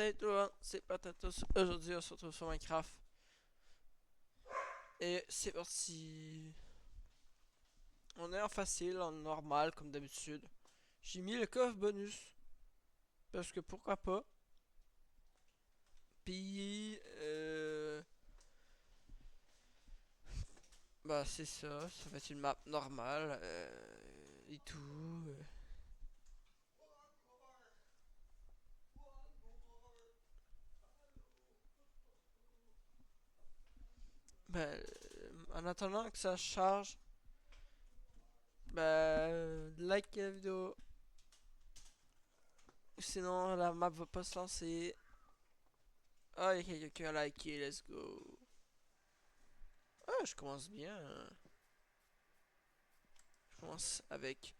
Salut tout le monde, c'est Patatos. Aujourd'hui, on se retrouve sur Minecraft. Et c'est parti. On est en facile, en normal, comme d'habitude. J'ai mis le coffre bonus. Parce que pourquoi pas. Puis, bah c'est ça. Ça va être une map normale. Et tout. Ben, en attendant que ça charge, like la vidéo. Sinon, la map va pas se lancer. Ah, il y a quelqu'un qui a liké, let's go. Ah, je commence bien. Je commence avec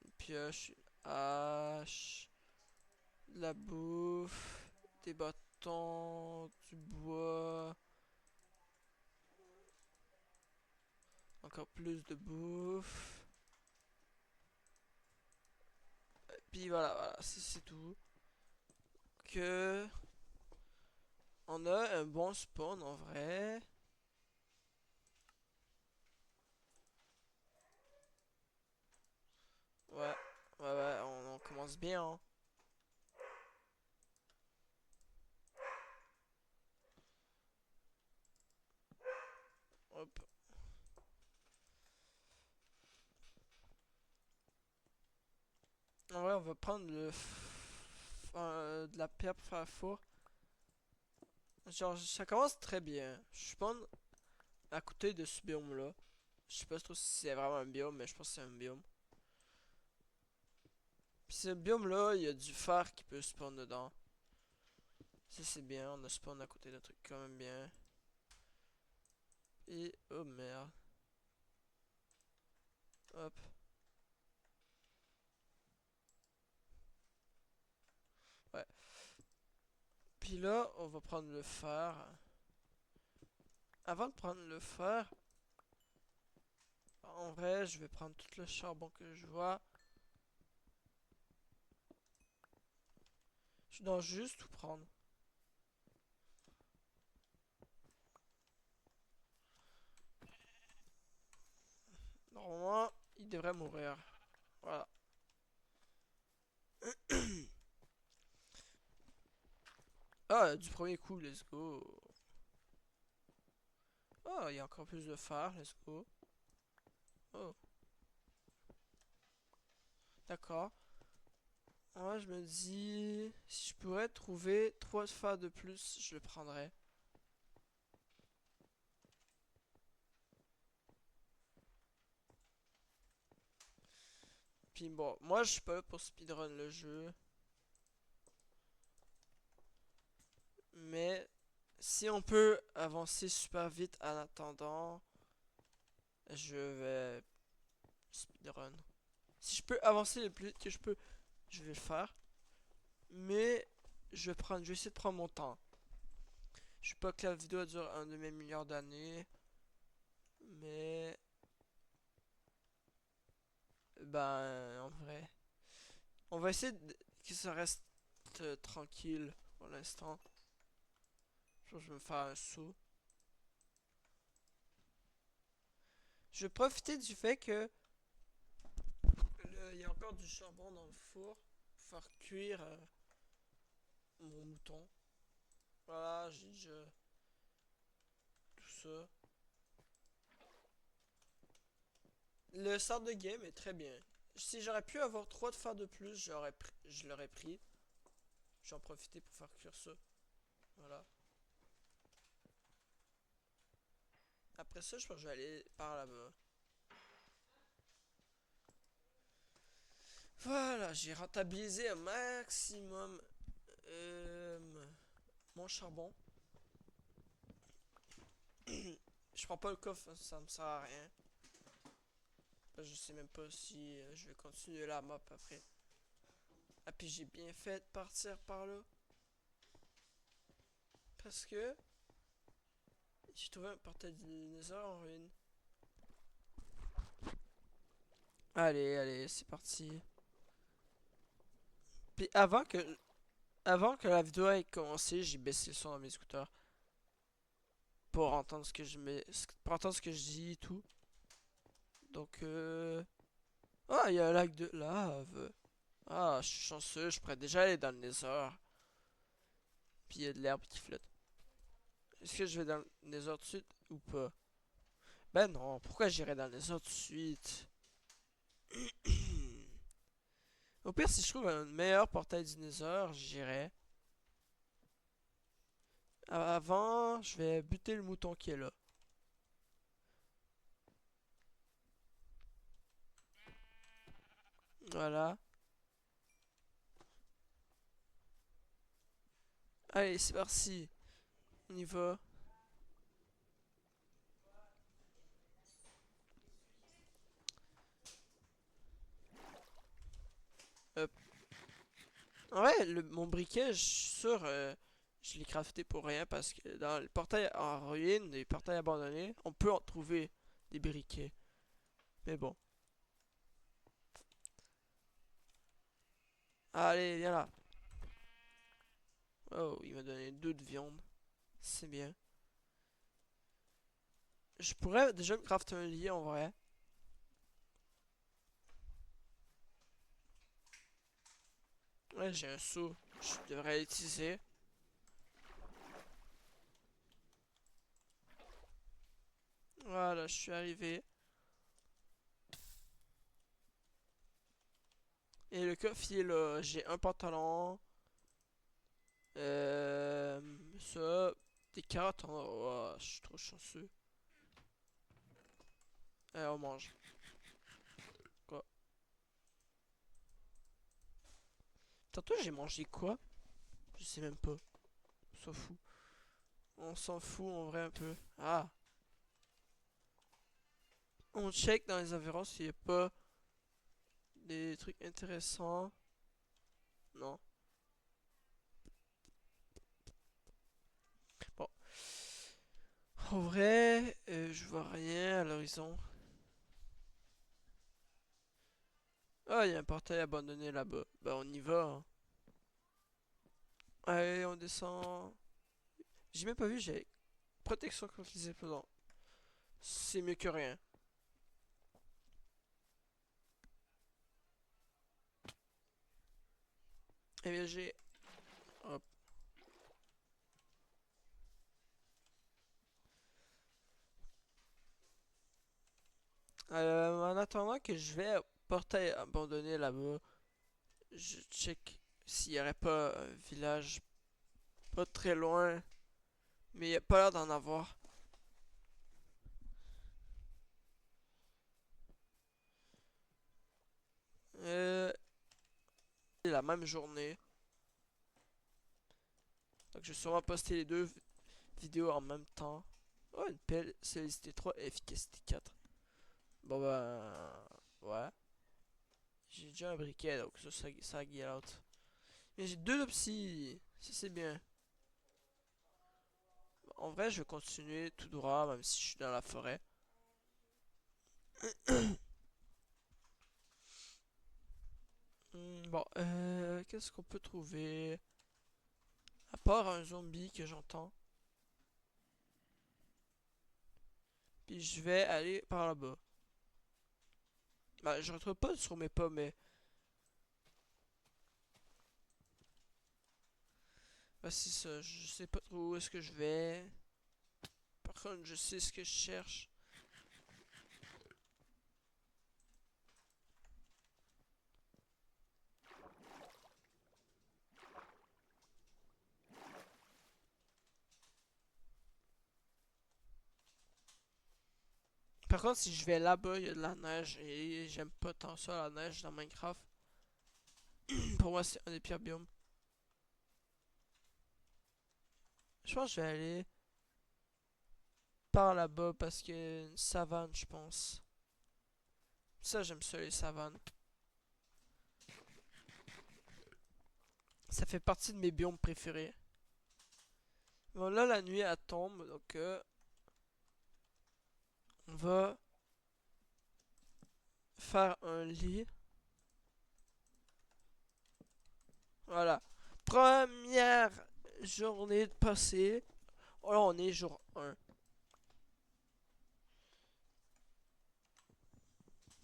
une pioche, une hache, de la bouffe, des bâtons, du bois, encore plus de bouffe. Puis voilà, voilà, c'est tout. Que on a un bon spawn en vrai. Ouais, ouais, on commence bien, hein. Hop. En vrai, on va prendre de la pierre pour faire un four. Genre, ça commence très bien. Je spawn à côté de ce biome là. Je sais pas trop si c'est vraiment un biome, mais je pense que c'est un biome. Puis ce biome là, il y a du fer qui peut spawn dedans. Ça c'est bien, on a spawn à côté d'un truc quand même bien. Et oh merde. Hop. Ouais. Puis là, on va prendre le fer. Avant de prendre le fer, en vrai, je vais prendre tout le charbon que je vois. Je dois juste tout prendre. Normalement, il devrait mourir. Voilà. Ah, du premier coup, let's go. Oh, il y a encore plus de fer, let's go. Oh, d'accord. Moi, je me dis, si je pourrais trouver 3 fer de plus, je le prendrais. Puis bon, moi, je suis pas là pour speedrun le jeu. Mais si on peut avancer super vite en attendant, je vais speedrun. Si je peux avancer le plus vite que je peux, je vais le faire. Mais je vais essayer de prendre mon temps. Je sais pas que la vidéo dure un demi-milliard d'années. Mais ben en vrai. On va essayer que ça reste tranquille pour l'instant. Je vais me faire un saut. Je vais profiter du fait que il y a encore du charbon dans le four pour faire cuire mon mouton. Voilà, j'ai déjà tout ça. Le start de game est très bien. Si j'aurais pu avoir 3 de fer de plus, je l'aurais pris. J'en profiter pour faire cuire ça. Voilà. Après ça, je pense que je vais aller par là-bas. Voilà, j'ai rentabilisé un maximum mon charbon. Je prends pas le coffre, ça me sert à rien. Je sais même pas si je vais continuer la map après. Ah, puis j'ai bien fait de partir par là. Parce que j'ai trouvé un portail du Nether en ruine. Allez, allez, c'est parti. Puis avant que Avant que la vidéo ait commencé, j'ai baissé le son dans mes écouteurs pour entendre ce que je mets, pour entendre ce que je dis et tout. Donc ah, il y a un lac de lave. Ah, je suis chanceux, je pourrais déjà aller dans le Nether. Puis il y a de l'herbe qui flotte. Est-ce que je vais dans le Nether tout de suite ou pas? Ben non, pourquoi j'irais dans le Nether tout de suite? Au pire, si je trouve un meilleur portail du Nether, j'irai. Avant, je vais buter le mouton qui est là. Voilà. Allez, c'est parti. On y va. Hop. Ouais, mon briquet, je suis sûr, je l'ai crafté pour rien parce que dans le portail en ruine, les portails abandonnés, on peut en trouver des briquets. Mais bon. Allez, viens là. Oh, il m'a donné 2 de viande. C'est bien. Je pourrais déjà me crafter un lit en vrai. Ouais, j'ai un seau. Je devrais l'utiliser. Voilà, je suis arrivé. Et le coffre, il est là. J'ai un pantalon. Euh, ça. Des carottes. Oh, je suis trop chanceux. Allez, on mange. Quoi? Tantôt, j'ai mangé quoi? Je sais même pas. On s'en fout. On s'en fout en vrai un peu. Ah. On check dans les environs s'il n'y a pas des trucs intéressants. Non. Bon. En vrai, je vois rien à l'horizon. Ah, il y a un portail abandonné là-bas. Bah, on y va, hein. Allez, on descend. J'ai même pas vu, j'ai protection contre les explosions. C'est mieux que rien. Eh bien, j'ai. Hop. En attendant que je vais au portail abandonné là-bas, je check s'il y aurait pas un village pas très loin. Mais il n'y a pas l'air d'en avoir. C'est la même journée. Donc je vais sûrement poster les deux vidéos en même temps. Oh, une pelle, célicité 3, efficacité 4. Bon ben. Ouais. J'ai déjà un briquet, donc ça get out. Mais j'ai 2 psy. Ça c'est bien. En vrai, je vais continuer tout droit, même si je suis dans la forêt. Bon, qu'est-ce qu'on peut trouver? À part un zombie que j'entends. Puis je vais aller par là-bas. Bah, je retrouve pas sur mes pas, mais. Bah, c'est ça. Je sais pas trop où est-ce que je vais. Par contre, je sais ce que je cherche. Par contre, si je vais là-bas, il y a de la neige. Et j'aime pas tant ça, la neige dans Minecraft. Pour moi, c'est un des pires biomes. Je pense que je vais aller par là-bas parce qu'il y a une savane, je pense. Ça, j'aime ça, les savanes. Ça fait partie de mes biomes préférés. Bon, là, la nuit, elle tombe. Donc, on va faire un lit. Voilà. Première journée de passé. Oh là, on est jour 1.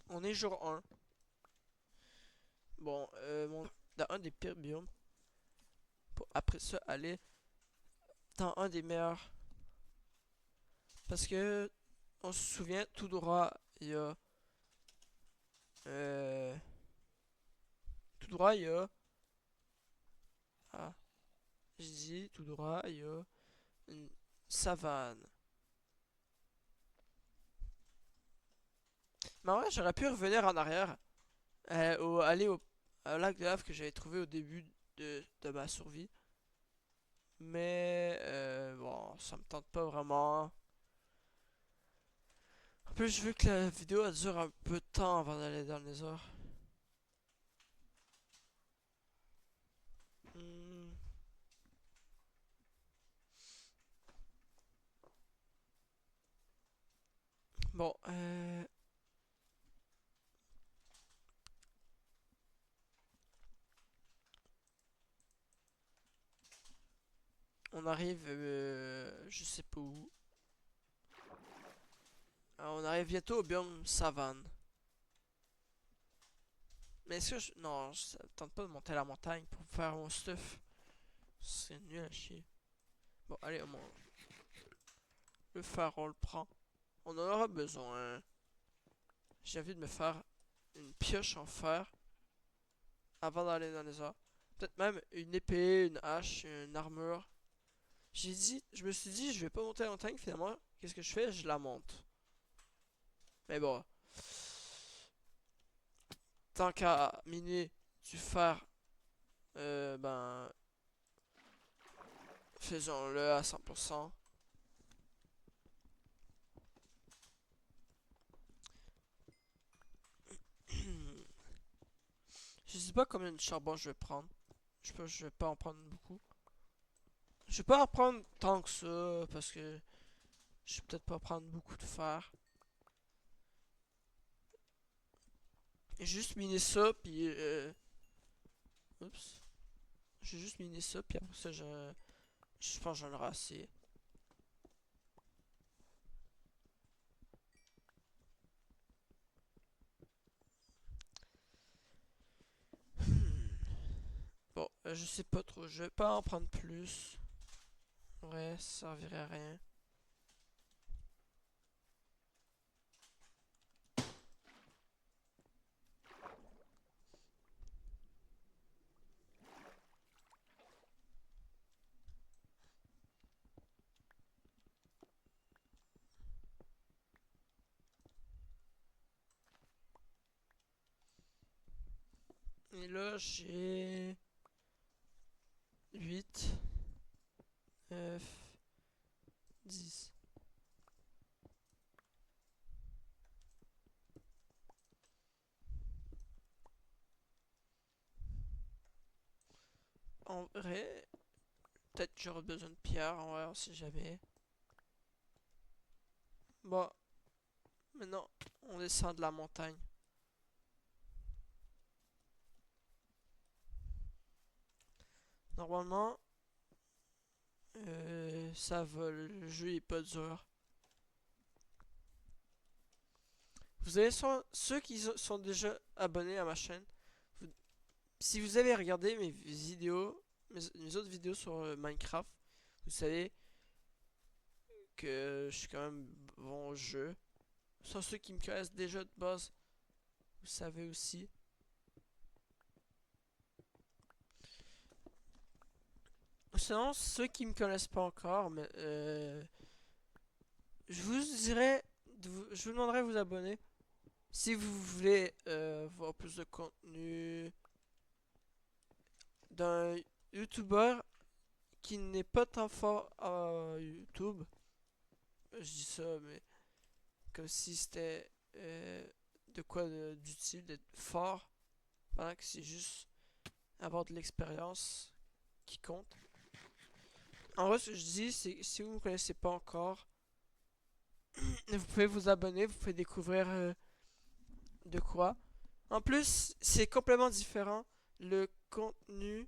On est jour 1. Bon, dans un des pires biomes. Pour après ça, aller dans un des meilleurs. Parce que, on se souvient, tout droit, il y a... Euh, tout droit, il y a... Ah, je dis tout droit, il y a une savane. Mais ouais, j'aurais pu revenir en arrière. Aller au lac de lave que j'avais trouvé au début de ma survie. Mais bon, ça me tente pas vraiment. En plus, je veux que la vidéo elle dure un peu de temps avant d'aller dans les heures. Hmm. Bon, on arrive, je sais pas où. On arrive bientôt au biome savane. Mais est-ce que non, ça me tente pas de monter la montagne pour faire mon stuff. C'est nul à chier. Bon, allez, le phare, on le prend. On en aura besoin. J'ai envie de me faire une pioche en fer avant d'aller dans les airs. Peut-être même une épée, une hache, une armure. Je me suis dit, je vais pas monter la montagne finalement. Qu'est-ce que je fais? Je la monte. Mais bon, tant qu'à miner du fer, ben, faisons-le à 100%. Je sais pas combien de charbon je vais prendre. Je vais pas en prendre beaucoup. Je vais pas en prendre tant que ça parce que je vais peut-être pas prendre beaucoup de fer. J'ai juste miné ça puis oups. J'ai juste miné ça puis après ça je pense que j'en aurai assez. Hmm. Bon, je sais pas trop. Je vais pas en prendre plus. Ouais, ça servirait à rien. Et là, j'ai 8, 9, 10. En vrai, peut-être que j'aurai besoin de pierre. En vrai, on sait jamais. Bon, maintenant, on descend de la montagne. Normalement, ça va. Le jeu est pas dur. Vous avez ceux qui sont déjà abonnés à ma chaîne. vous- Si vous avez regardé mes vidéos, mes autres vidéos sur Minecraft, vous savez que je suis quand même bon au jeu. Sans ceux qui me connaissent déjà de base, vous savez aussi. Sinon, ceux qui me connaissent pas encore, mais je vous dirais, je vous demanderai de vous abonner si vous voulez voir plus de contenu d'un YouTuber qui n'est pas tant fort à YouTube. Je dis ça, mais comme si c'était de quoi d'utile d'être fort, pendant que c'est juste avoir de l'expérience qui compte. En vrai, ce que je dis, c'est que si vous ne me connaissez pas encore, vous pouvez vous abonner, vous pouvez découvrir de quoi. En plus, c'est complètement différent le contenu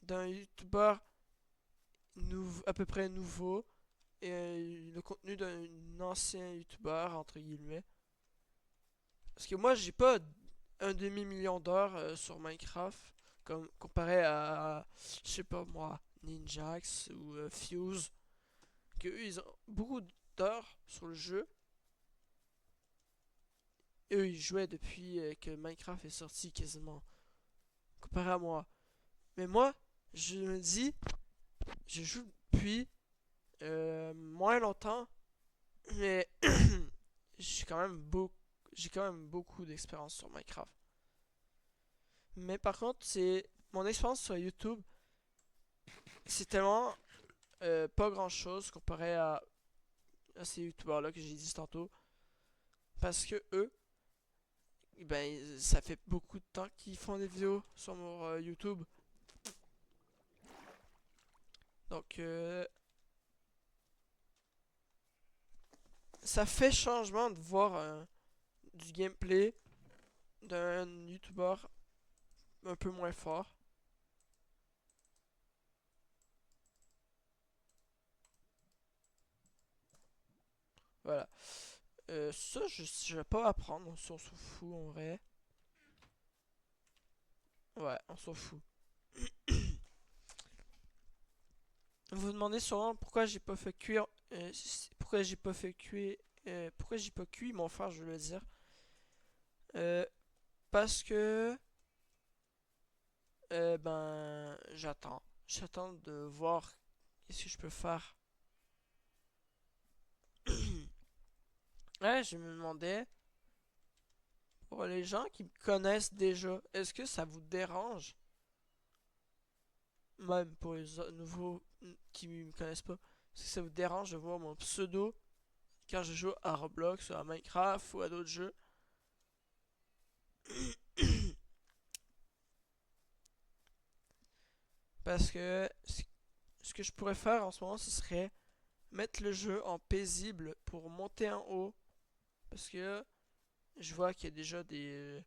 d'un youtubeur à peu près nouveau et le contenu d'un ancien youtubeur entre guillemets. Parce que moi j'ai pas un demi-million d'heures sur Minecraft comme comparé à je sais pas moi Ninjax ou Fuse que eux ils ont beaucoup d'heures sur le jeu. Eux ils jouaient depuis que Minecraft est sorti quasiment comparé à moi. Mais moi je me dis je joue depuis moins longtemps mais j'ai quand même beaucoup d'expérience sur Minecraft. Mais par contre, c'est mon expérience sur YouTube, c'est tellement pas grand chose comparé à ces youtubeurs là que j'ai dit tantôt. Parce que eux, ben, ça fait beaucoup de temps qu'ils font des vidéos sur mon YouTube. Donc, ça fait changement de voir du gameplay d'un youtubeur un peu moins fort. Voilà. Ça, je vais pas apprendre, on s'en fout en vrai. Ouais, on s'en fout. Vous vous demandez sûrement pourquoi j'ai pas fait cuire. Pourquoi j'ai pas fait cuire. Pourquoi j'ai pas cuit mon frère, je veux le dire. Euh, Parce que. Ben. J'attends. J'attends de voir qu'est-ce que je peux faire. Ouais, je me demandais. Pour les gens qui me connaissent déjà, est-ce que ça vous dérange? Même pour les nouveaux qui me connaissent pas. Est-ce que ça vous dérange de voir mon pseudo quand je joue à Roblox, à Minecraft ou à d'autres jeux? Parce que ce que je pourrais faire en ce moment, ce serait mettre le jeu en paisible pour monter en haut. Parce que je vois qu'il y a déjà des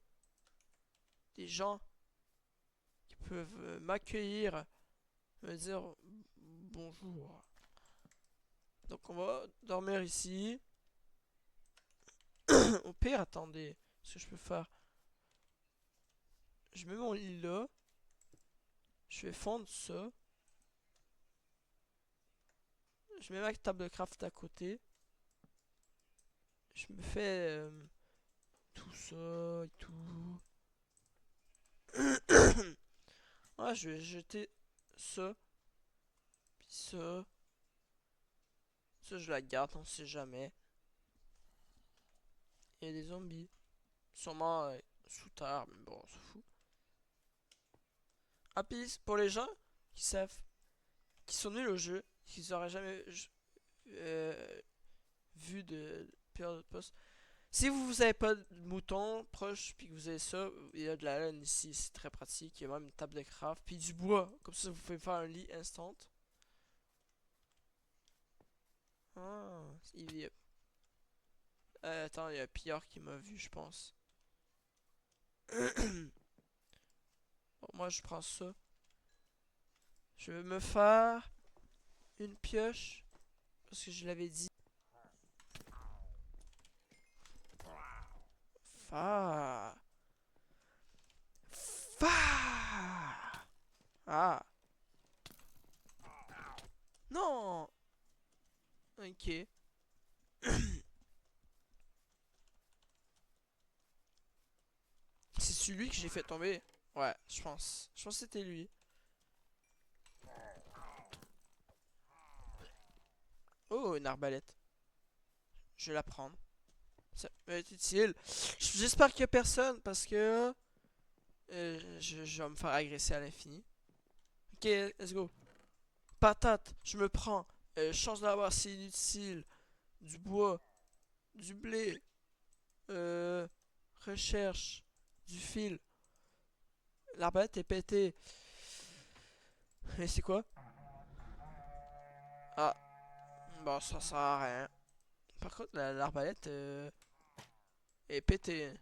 gens qui peuvent m'accueillir, me dire bonjour. Donc on va dormir ici. Au pire, attendez, ce que je peux faire. Je mets mon lit là. Je vais fondre ça. Je mets ma table de craft à côté. Je me fais tout ça et tout. Ouais, je vais jeter ça. Puis ça. Ça, je la garde, on sait jamais. Il y a des zombies. Sûrement sous terre, mais bon, on s'en fout. Ah, puis pour les gens qui savent, qui sont nuls au jeu, qui auraient jamais euh, vu de période de poste. Si vous avez pas de mouton proche, puis que vous avez ça, il y a de la laine ici, c'est très pratique. Il y a même une table de craft, puis du bois, comme ça vous pouvez faire un lit instant. Ah, attends, il y a un pillard qui m'a vu, je pense. Bon, moi, je prends ça. Je vais me faire une pioche, parce que je l'avais dit. Fa. Fa. Ah. Non. Ok. C'est celui que j'ai fait tomber. Ouais, je pense. Je pense que c'était lui. Oh, une arbalète. Je vais la prendre. Ça va être utile. J'espère qu'il y a personne parce que je vais me faire agresser à l'infini. Ok, let's go. Patate, je me prends. Chance d'avoir, c'est inutile. Du bois, du blé, euh, recherche, du fil. L'arbalète est pétée. Mais c'est quoi? Ah, bon, ça sert à rien. Par contre, l'arbalète est pétée.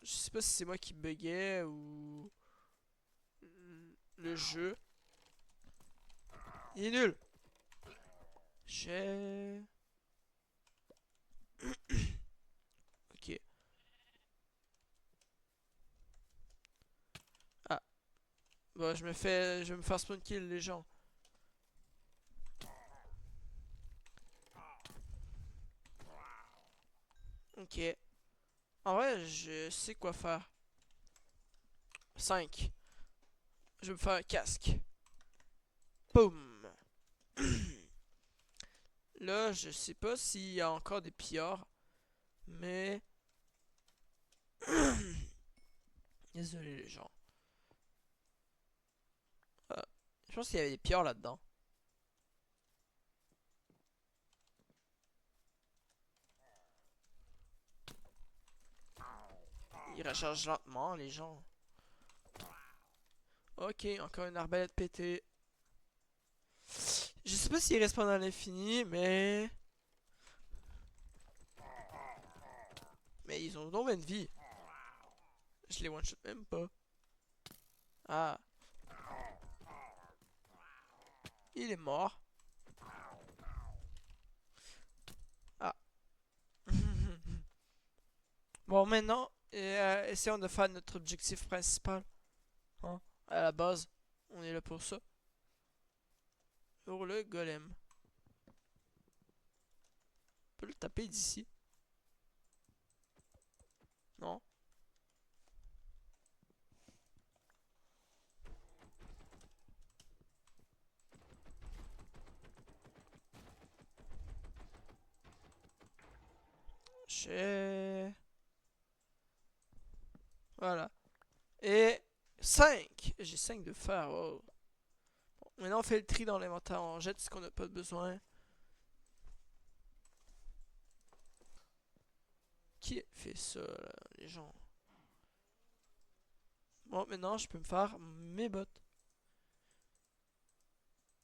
Je sais pas si c'est moi qui buguais ou le jeu. Il est nul. J'ai... Ok. Ah. Bon, je vais me faire spawn kill les gens. Ok. En vrai, je sais quoi faire. 5. Je vais me faire un casque. Boum. Là, je sais pas s'il y a encore des pillards. Mais... Désolé les gens. Ah, je pense qu'il y avait des pillards là-dedans. Ils rechargent lentement les gens. Ok, encore une arbalète pétée. Je sais pas s'il respawn à l'infini, mais... Mais ils ont donc une vie. Je les one-shot même pas. Ah, il est mort. Ah. Bon, maintenant, essayons de faire notre objectif principal. Hein. À la base, on est là pour ça. Pour le golem. On peut le taper d'ici. Non? J'ai... Voilà. Et 5. J'ai 5 de fer. Wow. Bon, maintenant, on fait le tri dans l'inventaire. On jette ce qu'on n'a pas besoin. Qui fait ça, là, les gens? Bon, maintenant, je peux me faire mes bottes.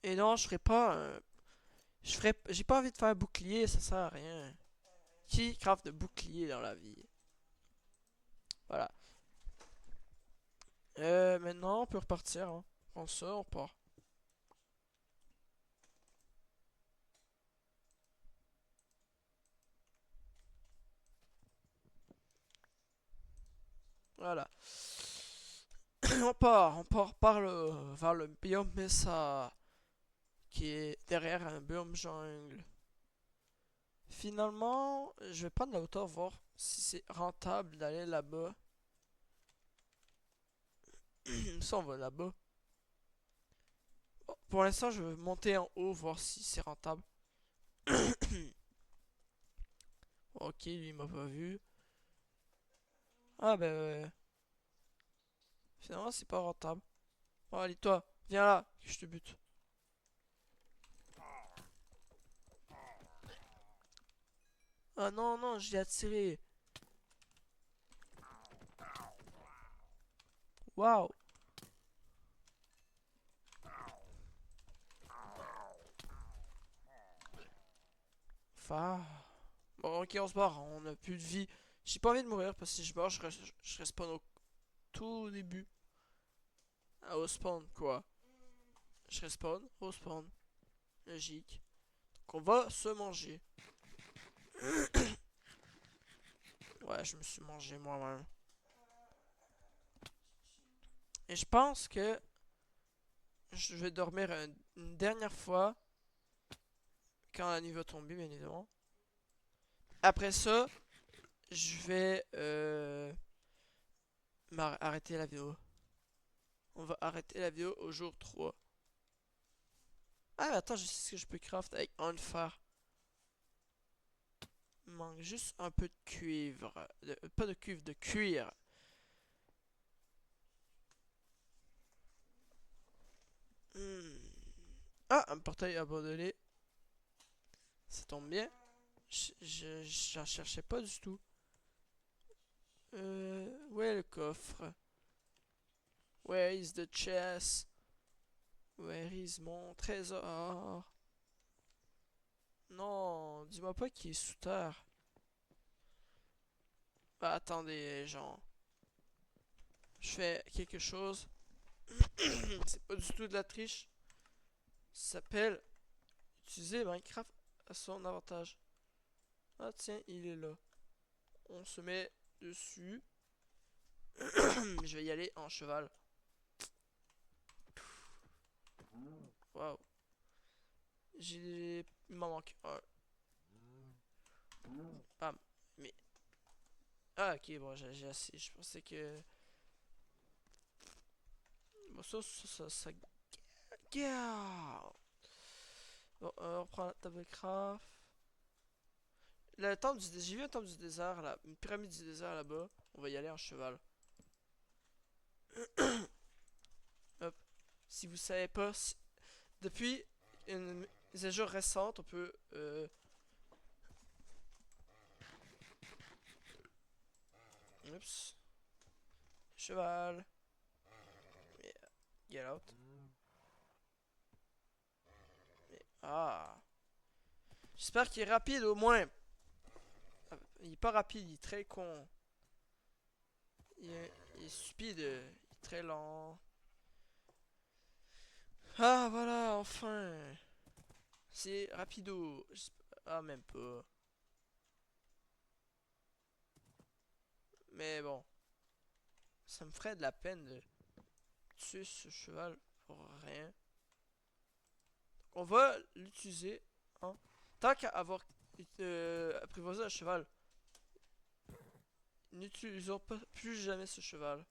Et non, je ferai pas un... Je ferai... J'ai pas envie de faire un bouclier, ça sert à rien. Qui craft de bouclier dans la vie? Voilà. Maintenant, on peut repartir. Hein. Prends ça, on part. Voilà. On part vers le biome Mesa, qui est derrière un biome jungle. Finalement, je vais prendre la hauteur, voir si c'est rentable d'aller là-bas. Ça, on va là-bas. Bon, pour l'instant, je vais monter en haut, voir si c'est rentable. Ok, lui, il m'a pas vu. Ah, ben, finalement, c'est pas rentable. Bon, allez, toi, viens là, que je te bute. Ah non, non, je l'ai attiré. Waouh. Fa. Bon, ok, on se barre, on a plus de vie. J'ai pas envie de mourir parce que si je meurs, je respawn au tout début. Ah, au spawn, quoi. Je respawn, au spawn. Logique. Donc on va se manger. Ouais, je me suis mangé moi-même. Et je pense que je vais dormir une dernière fois quand la nuit va tomber, bien évidemment. Après ça, je vais arrêter la vidéo. On va arrêter la vidéo au jour 3. Ah, mais attends, je sais ce que je peux craft avec un fer. Il manque juste un peu de cuivre. Pas de cuivre, de cuir. Hmm. Ah, un portail abandonné. Ça tombe bien. J'en cherchais pas du tout. Où est le coffre? Where is the chest? Where is mon trésor? Non, dis-moi pas qu'il est sous terre. Bah, attendez, gens. je fais quelque chose. C'est pas du tout de la triche. Ça s'appelle utiliser Minecraft à son avantage. Ah tiens, il est là. On se met dessus. Je vais y aller en cheval. Waouh. Il m'en manque un. Bam. Mais. Ah ok, bon, j'ai assez. Je pensais que. Bon, ça. Garde. Bon, on reprend la table de craft. Le temple du désert. J'ai vu un temple du désert là. Une pyramide du désert là-bas. On va y aller en cheval. Hop. Si vous savez pas, depuis une mise à jour récente, on peut. Oups. Cheval. Get out. Ah. J'espère qu'il est rapide au moins. Il est pas rapide, il est très con. Il est stupide. Il est très lent. Ah voilà, enfin. C'est rapido. Ah, même pas. Mais bon. Ça me ferait de la peine de tuer ce cheval pour rien. On va l'utiliser. Hein. Tant qu'à avoir apprivoisé un cheval, n'utilisons pas plus jamais ce cheval.